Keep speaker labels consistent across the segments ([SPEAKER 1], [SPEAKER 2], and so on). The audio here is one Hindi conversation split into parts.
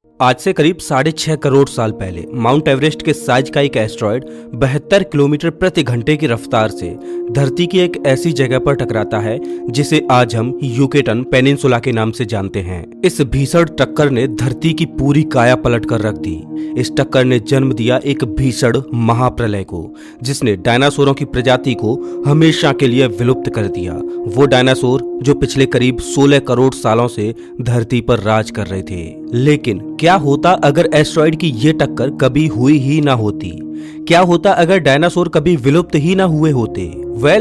[SPEAKER 1] आज से करीब 6.5 करोड़ साल पहले माउंट एवरेस्ट के साइज का एक एस्ट्रॉयड 72 किलोमीटर प्रति घंटे की रफ्तार से धरती की एक ऐसी जगह पर टकराता है जिसे आज हम यूकेटन पेनिनसुला के नाम से जानते हैं। इस भीषण टक्कर ने धरती की पूरी काया पलट कर रख दी। इस टक्कर ने जन्म दिया एक भीषण महाप्रलय को, जिसने डायनासोरों की प्रजाति को हमेशा के लिए विलुप्त कर दिया। वो डायनासोर जो पिछले करीब 16 करोड़ सालों से धरती पर राज कर रहे थे। लेकिन क्या होता अगर एस्ट्रॉयड की ये टक्कर कभी हुई ही ना होती? क्या होता अगर डायनासोर कभी विलुप्त ही ना हुए होते?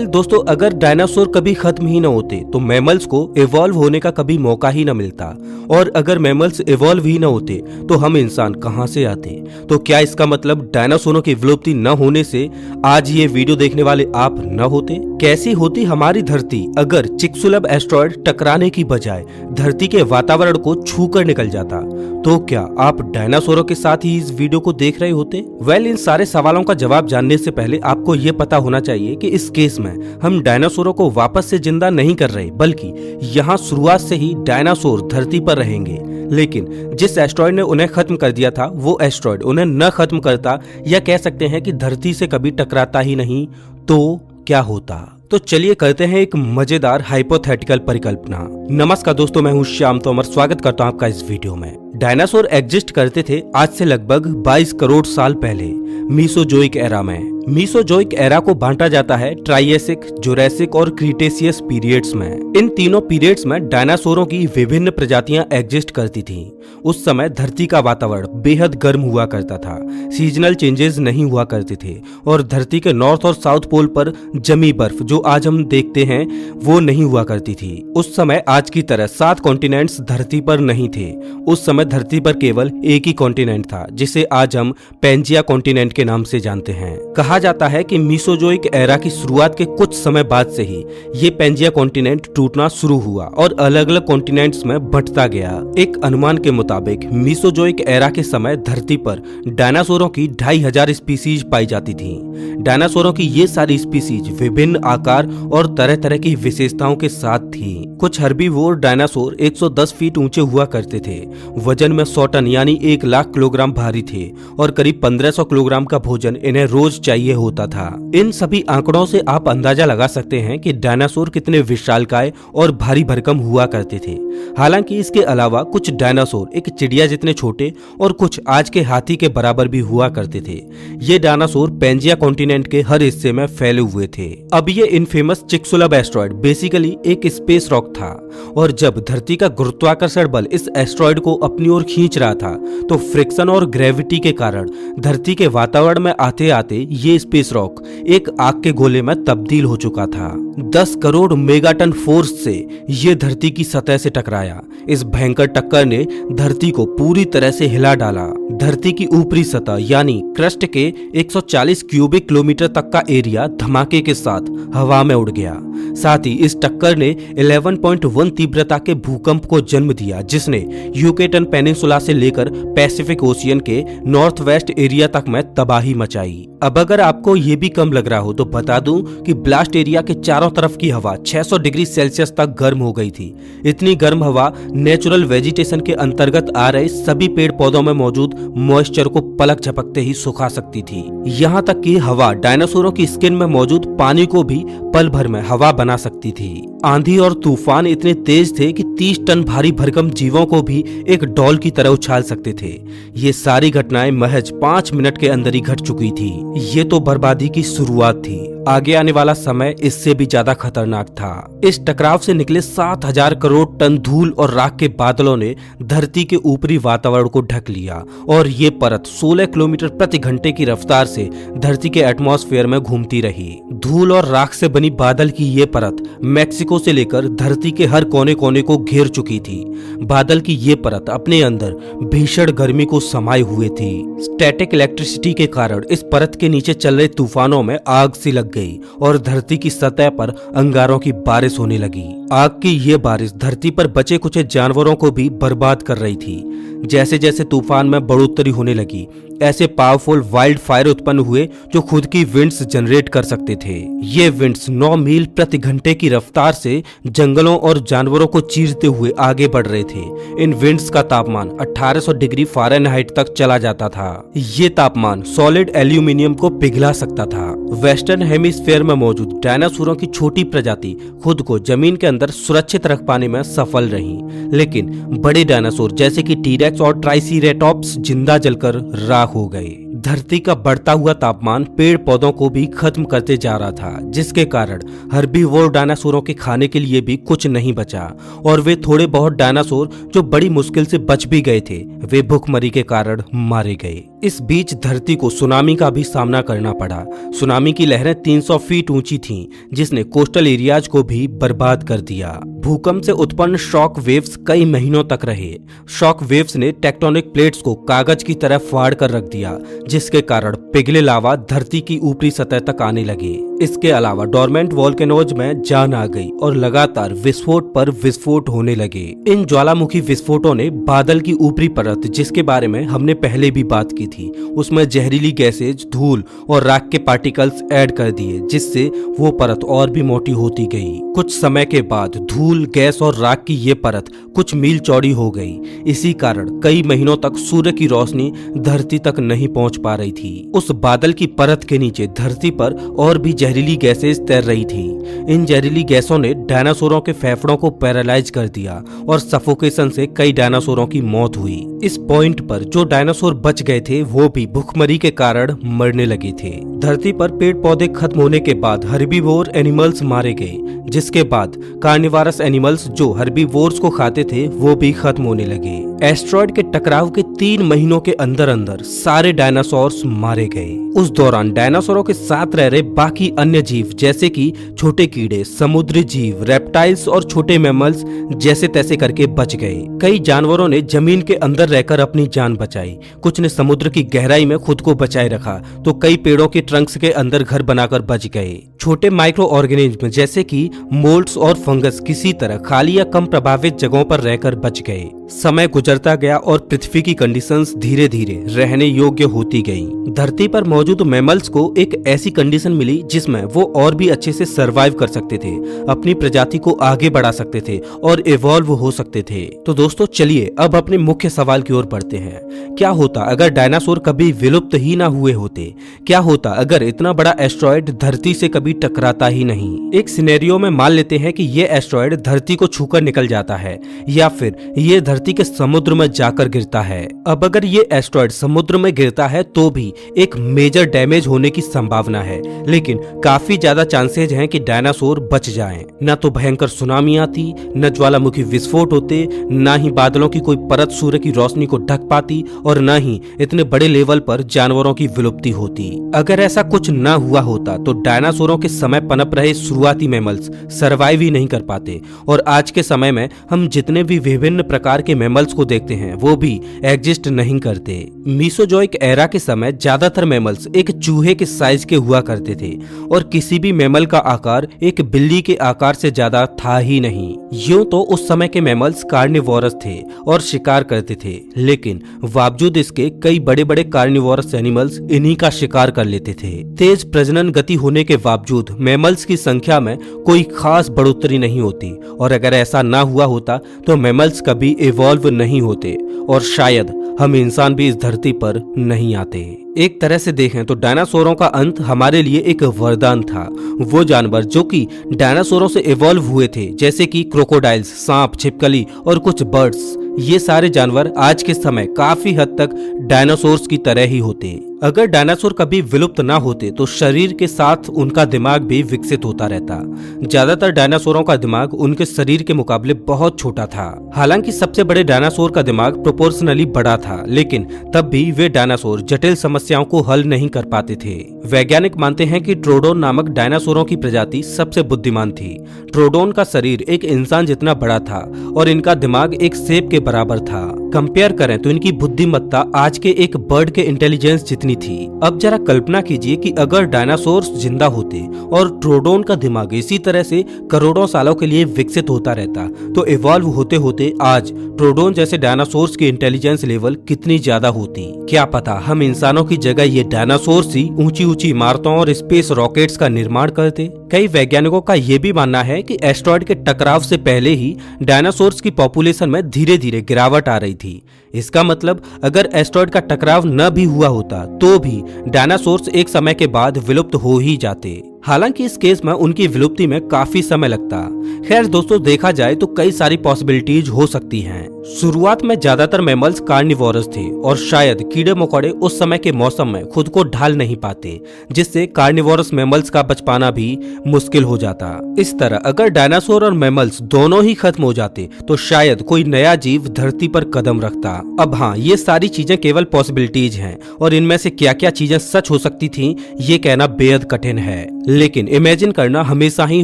[SPEAKER 1] दोस्तों, अगर डायनासोर कभी खत्म ही ना होते तो मैमल्स को इवॉल्व होने का कभी मौका ही ना मिलता, और अगर मैमल्स इवॉल्व ही ना होते तो हम इंसान कहां से आते? तो क्या इसका मतलब डायनासोरों की विलुप्ति न होने से आज ये वीडियो देखने वाले आप न होते? कैसी होती हमारी धरती अगर चिकसुलब एस्ट्रॉयड टकराने की बजाय धरती के वातावरण को छू कर निकल जाता? तो क्या आप डायनासोरों के साथ ही इस वीडियो को देख रहे होते? इन सारे सवालों का जवाब जानने से पहले आपको ये पता होना चाहिए कि इस केस में हम डायनासोरों को वापस से जिंदा नहीं कर रहे, बल्कि यहाँ शुरुआत से ही डायनासोर धरती पर रहेंगे। लेकिन जिस एस्ट्रॉयड ने उन्हें खत्म कर दिया था, वो एस्ट्रॉयड उन्हें न खत्म करता, या कह सकते हैं कि धरती से कभी टकराता ही नहीं, तो क्या होता? तो चलिए करते हैं एक मजेदार हाइपोथेटिकल परिकल्पना। नमस्कार दोस्तों, मैं हूं श्याम तोमर। स्वागत करता हूं आपका इस वीडियो में। डायनासोर एग्जिस्ट करते थे आज से लगभग 22 करोड़ साल पहले मीसोजोइक एरा में। मीसोजोइक एरा को बांटा जाता है ट्राइएसिक, जुरैसिक और क्रीटेशियस पीरियड्स में। इन तीनों पीरियड्स में डायनासोरों की विभिन्न प्रजातियां एग्जिस्ट करती थीं। उस समय धरती का वातावरण बेहद गर्म हुआ करता था, सीजनल चेंजेस नहीं हुआ करते थे, और धरती के नॉर्थ और साउथ पोल पर जमी बर्फ जो आज हम देखते हैं वो नहीं हुआ करती थी। उस समय आज की तरह 7 कॉन्टिनेंट्स धरती पर नहीं थे। उस समय धरती पर केवल एक ही कॉन्टिनेंट था, जिसे आज हम पेंजिया कॉन्टिनेंट के नाम से जानते हैं। कहा जाता है कि मीसोजोइक एरा की शुरुआत के कुछ समय बाद से ही ये पेंजिया कॉन्टिनेंट टूटना शुरू हुआ और अलग अलग कॉन्टिनेंट्स में बंटता गया। एक अनुमान के मुताबिक मीसोजोइक एरा के समय धरती पर डायनासोरों की 2500 स्पीसीज पाई जाती थी। डायनासोरों की ये सारी स्पीसीज विभिन्न आकार और तरह तरह की विशेषताओं के साथ थी। कुछ हर्बीवोर डायनासोर 110 फीट ऊंचे हुआ करते थे, वजन में 100 टन यानी 1 लाख किलोग्राम भारी थे, और करीब 1500 किलोग्राम का भोजन इन्हें रोज चाहिए होता था। इन सभी आंकड़ों से आप अंदाजा लगा सकते हैं कि डायनासोर कितने विशालकाय और भारी भरकम हुआ करते थे। हालांकि इसके अलावा कुछ डायनासोर एक चिड़िया जितने छोटे और कुछ आज के हाथी के बराबर भी हुआ करते थे। ये डायनासोर पेंजिया कॉन्टिनेंट के हर हिस्से में फैले हुए थे। अब ये इनफेमस चिकसुलब एस्ट्रॉयड बेसिकली एक स्पेस रॉक था, और जब धरती का गुरुत्वाकर्षण बल इस एस्ट्रॉयड को अपनी ओर खींच रहा था तो फ्रिक्शन और ग्रेविटी के कारण धरती के वातावरण में आते आते ये स्पेस रॉक एक आग के गोले में तब्दील हो चुका था। 10 करोड़ मेगाटन फोर्स से ये धरती की सतह से टकराया। इस भयंकर टक्कर ने धरती को पूरी तरह से हिला डाला। धरती की ऊपरी सतह यानी क्रस्ट के 140 क्यूबिक किलोमीटर तक का एरिया धमाके के साथ हवा में उड़ गया। साथ ही इस टक्कर ने 11.1 तीव्रता के भूकंप को जन्म दिया, जिसने यूकेटन पेनिनसुला से लेकर पैसिफिक ओशियन के नॉर्थ वेस्ट एरिया तक में तबाही मचाई। अब अगर आपको ये भी कम लग रहा हो तो बता दूं कि ब्लास्ट एरिया के चारों तरफ की हवा 600 डिग्री सेल्सियस तक गर्म हो गई थी। इतनी गर्म हवा नेचुरल वेजिटेशन के अंतर्गत आ रहे सभी पेड़ पौधों में मौजूद मॉइस्चर को पलक झपकते ही सुखा सकती थी। यहाँ तक कि हवा डायनासोरों की स्किन में मौजूद पानी को भी पल भर में हवा बना सकती थी। आंधी और तूफान इतने तेज थे कि 30 टन भारी भरकम जीवों को भी एक डॉल की तरह उछाल सकते थे। ये सारी घटनाएं महज 5 मिनट के अंदर ही घट चुकी थी। ये तो बर्बादी की शुरुआत थी। आगे आने वाला समय इससे भी ज्यादा खतरनाक था। इस टकराव से निकले 7000 करोड़ टन धूल और राख के बादलों ने धरती के ऊपरी वातावरण को ढक लिया, और ये परत 16 किलोमीटर प्रति घंटे की रफ्तार से धरती के एटमॉस्फेयर में घूमती रही। धूल और राख से बनी बादल की ये परत मैक्सिको से लेकर धरती के हर कोने कोने को घेर चुकी थी। बादल की ये परत अपने अंदर भीषण गर्मी को समाये हुए थी। स्टैटिक इलेक्ट्रिसिटी के कारण इस परत के नीचे चल रहे तूफानों में आग सी लग गई और धरती की सतह पर अंगारों की बारिश होने लगी। आग की ये बारिश धरती पर बचे कुछ जानवरों को भी बर्बाद कर रही थी। जैसे जैसे तूफान में बढ़ोतरी होने लगी, ऐसे पावरफुल वाइल्ड फायर उत्पन्न हुए जो खुद की विंड्स जनरेट कर सकते थे। ये विंड्स 9 मील प्रति घंटे की रफ्तार से जंगलों और जानवरों को चीरते हुए आगे बढ़ रहे थे। इन विंड्स का तापमान 1800 डिग्री फ़ारेनहाइट तक चला जाता था। ये तापमान सॉलिड एल्यूमिनियम को पिघला सकता था। वेस्टर्न हेमिस्फीयर में मौजूद डायनासोरों की छोटी प्रजाति खुद को जमीन के अंदर सुरक्षित रख पाने में सफल रही, लेकिन बड़े डायनासोर जैसे कि टीरेक्स और ट्राइसीरेटॉप्स जिंदा जलकर राख हो गए। धरती का बढ़ता हुआ तापमान पेड़ पौधों को भी खत्म करते जा रहा था, जिसके कारण हर्बीवोर डायनासोरों के खाने के लिए भी कुछ नहीं बचा और वे थोड़े बहुत डायनासोर जो बड़ी मुश्किल से बच भी गए थे, वे भूखमरी के कारण मारे गए। इस बीच धरती को सुनामी का भी सामना करना पड़ा। सुनामी की लहरें 300 फीट ऊंची थीं, जिसने कोस्टल एरियाज को भी बर्बाद कर दिया। भूकंप से उत्पन्न शॉक वेव्स कई महीनों तक रहे। शॉक वेव्स ने टेक्टोनिक प्लेट्स को कागज की तरह फाड़ कर रख दिया, जिसके कारण पिघले लावा धरती की ऊपरी सतह तक आने लगे। इसके अलावा डोरमेंट वोल्केनोज में जान आ गई और लगातार विस्फोट पर विस्फोट होने लगे। इन ज्वालामुखी विस्फोटों ने बादल की ऊपरी परत, जिसके बारे में हमने पहले भी बात की थी, उसमें जहरीली गैसेज, धूल और राख के पार्टिकल्स ऐड कर दिए, जिससे वो परत और भी मोटी होती गई। कुछ समय के बाद धूल, गैस और राख की ये परत कुछ मील चौड़ी हो गई। इसी कारण कई महीनों तक सूर्य की रोशनी धरती तक नहीं पहुंच पा रही थी। उस बादल की परत के नीचे धरती पर और भी जहरीली गैसेज तैर रही थी। इन जहरीली गैसों ने डायनासोरों के फेफड़ों को पैरालाइज कर दिया और सफोकेशन से कई डायनासोरों की मौत हुई। इस पॉइंट पर जो डायनासोर बच गए थे वो भी भूखमरी के कारण मरने लगे थे। धरती पर पेड़ पौधे खत्म होने के बाद हर्बीवोर एनिमल्स मारे गए, जिसके बाद कार्निवोरस एनिमल्स जो हर्बीवोर्स को खाते थे वो भी खत्म होने लगे। एस्ट्रॉयड के टकराव के 3 महीनों के अंदर अंदर सारे डायनासोर्स मारे गए। उस दौरान डायनासोरों के साथ रह रहे बाकी अन्य जीव जैसे कि छोटे कीड़े, समुद्री जीव, रेप्टाइल्स और छोटे मैमल्स जैसे तैसे करके बच गए। कई जानवरों ने जमीन के अंदर रहकर अपनी जान बचाई, कुछ ने समुद्र की गहराई में खुद को बचाए रखा, तो कई पेड़ों के ट्रंक्स के अंदर घर बनाकर बच गए। छोटे माइक्रो ऑर्गेनिज्म जैसे कि मोल्ड्स और फंगस किसी तरह खाली या कम प्रभावित जगहों पर रहकर बच गए। समय गुजरता गया और पृथ्वी की कंडीशंस धीरे धीरे रहने योग्य होती गई। धरती पर मौजूद मैमल्स को एक ऐसी कंडीशन मिली जिसमें वो और भी अच्छे से सरवाइव कर सकते थे, अपनी प्रजाति को आगे बढ़ा सकते थे और इवॉल्व हो सकते थे। तो दोस्तों चलिए अब अपने मुख्य सवाल की ओर बढ़ते हैं। क्या होता अगर डायनासोर कभी विलुप्त ही ना हुए होते? क्या होता अगर इतना बड़ा एस्ट्रॉयड धरती से कभी टकराता ही नहीं? एक सिनेरियो में मान लेते हैं कि ये एस्ट्रॉयड धरती को छूकर निकल जाता है या फिर ये धरती के समुद्र में जाकर गिरता है। अब अगर ये एस्ट्रॉयड समुद्र में गिरता है तो भी एक मेजर डैमेज होने की संभावना है, लेकिन काफी ज्यादा चांसेज हैं कि डायनासोर बच जाएं। न तो भयंकर सुनामी आती, न ज्वालामुखी विस्फोट होते, न ही बादलों की कोई परत सूर्य की रोशनी को ढक पाती और न ही इतने बड़े लेवल पर जानवरों की विलुप्ति होती। अगर ऐसा कुछ न हुआ होता तो डायनासोरों के समय पनप रहे शुरुआती मैमल्स सर्वाइव ही नहीं कर पाते और आज के समय में हम जितने भी विभिन्न प्रकार के मैमल्स को देखते हैं वो भी एग्जिस्ट नहीं करते। मीसोजोइक एरा के समय ज्यादातर मैमल्स एक चूहे के साइज के हुआ करते थे और किसी भी मैमल का आकार एक बिल्ली के आकार से ज्यादा था ही नहीं। यूं तो उस समय के मैमल्स कार्निवोरस थे और शिकार करते थे, लेकिन बावजूद इसके कई बड़े बड़े कार्निवोरस एनिमल्स इन्हीं का शिकार कर लेते थे। तेज प्रजनन गति होने के बावजूद मैमल्स की संख्या में कोई खास बढ़ोतरी नहीं होती और अगर ऐसा ना हुआ होता तो मैमल्स कभी इवॉल्व नहीं होते और शायद हम इंसान भी इस धरती पर नहीं आते। एक तरह से देखें तो डायनासोरों का अंत हमारे लिए एक वरदान था। वो जानवर जो कि डायनासोरों से इवॉल्व हुए थे जैसे कि क्रोकोडाइल्स, सांप, छिपकली और कुछ बर्ड्स, ये सारे जानवर आज के समय काफी हद तक डायनासोर्स की तरह ही होते। अगर डायनासोर कभी विलुप्त ना होते तो शरीर के साथ उनका दिमाग भी विकसित होता रहता। ज्यादातर डायनासोरों का दिमाग उनके शरीर के मुकाबले बहुत छोटा था। हालांकि सबसे बड़े डायनासोर का दिमाग प्रोपोर्शनली बड़ा था, लेकिन तब भी वे डायनासोर जटिल समस्या समस्याओं को हल नहीं कर पाते थे। वैज्ञानिक मानते हैं कि ट्रोडोन नामक डायनासोरों की प्रजाति सबसे बुद्धिमान थी। ट्रोडोन का शरीर एक इंसान जितना बड़ा था और इनका दिमाग एक सेब के बराबर था। कंपेयर करें तो इनकी बुद्धिमत्ता आज के एक बर्ड के इंटेलिजेंस जितनी थी। अब जरा कल्पना कीजिए कि अगर डायनासोर्स जिंदा होते और ट्रोडोन का दिमाग इसी तरह से करोड़ों सालों के लिए विकसित होता रहता तो इवॉल्व होते होते आज ट्रोडोन जैसे डायनासोर्स की इंटेलिजेंस लेवल कितनी ज्यादा होती। क्या पता हम इंसानों की जगह ये डायनासोर्स ही ऊंची ऊंची इमारतों और स्पेस रॉकेट्स का निर्माण करते। कई वैज्ञानिकों का यह भी मानना है कि एस्टेरॉयड के टकराव से पहले ही डायनासोर्स की पॉपुलेशन में धीरे धीरे गिरावट आ रही थी। इसका मतलब अगर एस्टेरॉयड का टकराव न भी हुआ होता तो भी डायनासोर्स एक समय के बाद विलुप्त हो ही जाते। हालांकि इस केस में उनकी विलुप्ति में काफी समय लगता। खैर दोस्तों, देखा जाए तो कई सारी पॉसिबिलिटीज हो सकती हैं। शुरुआत में ज्यादातर मैमल्स कार्निवोरस थे और शायद कीड़े मकोड़े उस समय के मौसम में खुद को ढाल नहीं पाते, जिससे कार्निवोरस मैमल्स का बच पाना भी मुश्किल हो जाता। इस तरह अगर डायनासोर और मैमल्स दोनों ही खत्म हो जाते तो शायद कोई नया जीव धरती पर कदम रखता। अब हाँ, ये सारी चीजें केवल पॉसिबिलिटीज हैं और इनमें से क्या क्या चीजें सच हो सकती थी ये कहना बेहद कठिन है, लेकिन इमेजिन करना हमेशा ही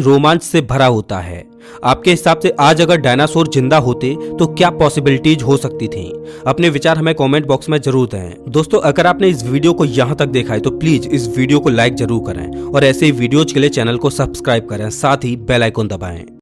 [SPEAKER 1] रोमांच से भरा होता है। आपके हिसाब से आज अगर डायनासोर जिंदा होते तो क्या पॉसिबिलिटीज हो सकती थी? अपने विचार हमें कमेंट बॉक्स में जरूर दें। दोस्तों, अगर आपने इस वीडियो को यहाँ तक देखा है तो प्लीज इस वीडियो को लाइक जरूर करें और ऐसे ही वीडियोज के लिए चैनल को सब्सक्राइब करें, साथ ही बेल आइकन दबाएं।